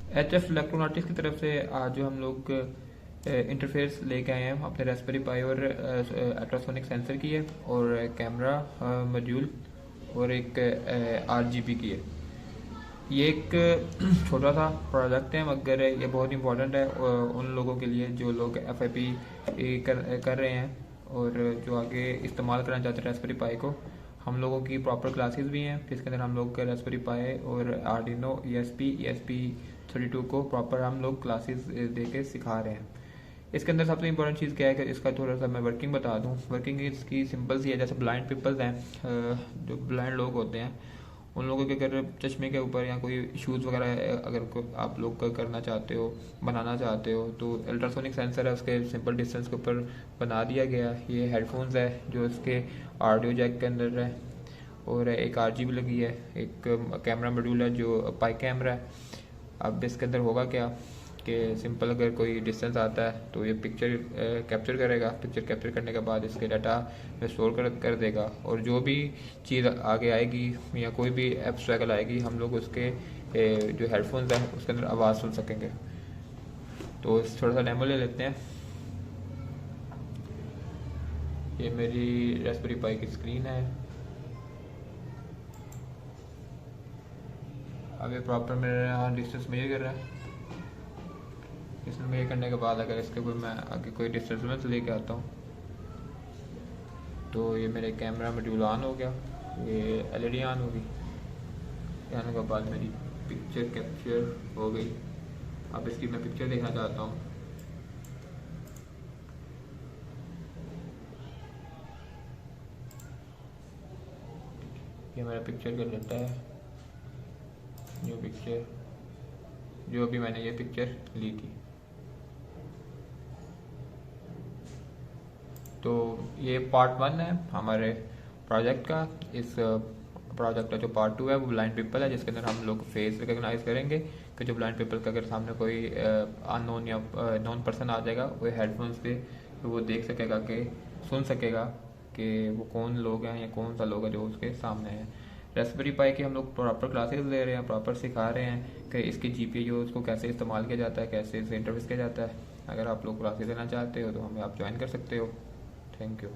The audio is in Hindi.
HF इलेक्ट्रोनिक्स की तरफ से आज जो हम लोग इंटरफेस लेके आए हैं अपने रास्पबेरी पाई और अल्ट्रासोनिक सेंसर की है और कैमरा मॉड्यूल और एक RGB की है। ये एक छोटा सा प्रोजेक्ट है मगर ये बहुत इंपॉर्टेंट है उन लोगों के लिए जो लोग FIP कर रहे हैं और जो आगे इस्तेमाल करना चाहते हैं रास्पबेरी पाई को। हम लोगों की प्रॉपर क्लासेस भी हैं जिसके अंदर हम लोग रास्पबेरी पाई और आर्डिनो ESP32 को प्रॉपर हम लोग क्लासेस दे के सिखा रहे हैं। इसके अंदर सबसे इंपॉर्टेंट चीज़ क्या है कि इसका थोड़ा सा मैं वर्किंग बता दूं। वर्किंग इसकी सिंपल सी है, जैसे ब्लाइंड पीपल्स हैं, जो ब्लाइंड लोग होते हैं, उन लोगों के अगर चश्मे के ऊपर या कोई इश्यूज़ वगैरह अगर आप लोग करना चाहते हो, बनाना चाहते हो, तो अल्ट्रासोनिक सेंसर है उसके सिंपल डिस्टेंस के ऊपर बना दिया गया। ये हेडफोन्स है जो इसके ऑडियो जैक के अंदर है और एक RGB लगी है। एक कैमरा मॉड्यूल है जो पाई कैमरा है। अब इसके अंदर होगा क्या कि सिंपल अगर कोई डिस्टेंस आता है तो ये पिक्चर कैप्चर करेगा। पिक्चर कैप्चर करने के बाद इसके डाटा में स्टोर कर देगा और जो भी चीज़ आगे आएगी या कोई भी एब्स्ट्रैक्ट आएगी हम लोग उसके जो हेडफोन्स हैं उसके अंदर आवाज़ सुन सकेंगे। तो थोड़ा सा डेमो ले लेते हैं। ये मेरी रास्पबेरी पाई की स्क्रीन है। अब ये प्रॉपर मेरे यहाँ डिस्टेंस मेजर कर रहा है। इसमें मेजर करने के बाद अगर इसके कोई मैं आगे कोई डिस्टर्बेंस लेके आता हूँ तो ये मेरे कैमरा मॉड्यूल ऑन हो गया, ये LED ऑन होगी। आने के बाद मेरी पिक्चर कैप्चर हो गई। अब इसकी मैं पिक्चर देखना चाहता हूँ। ये मेरा पिक्चर कर लेता है, न्यू पिक्चर, जो भी मैंने ये पिक्चर ली थी। तो ये पार्ट 1 है हमारे प्रोजेक्ट का। इस प्रोजेक्ट का जो पार्ट 2 है वो ब्लाइंड पीपल है, जिसके अंदर हम लोग फेस रिकॉग्नाइज करेंगे कि जो ब्लाइंड पीपल का अगर सामने कोई अननोन या नॉन पर्सन आ जाएगा वो हेडफोन्स पे तो वो देख सकेगा कि सुन सकेगा कि वो कौन लोग हैं या कौन सा लोग है जो उसके सामने है। रास्पबेरी पाई की हम लोग प्रॉपर क्लासेस ले रहे हैं, प्रॉपर सिखा रहे हैं कि इसकी GPU उसको कैसे इस्तेमाल किया जाता है, कैसे इसे इंटरफेस किया जाता है। अगर आप लोग क्लासेस लेना चाहते हो तो हमें आप ज्वाइन कर सकते हो। Thank you.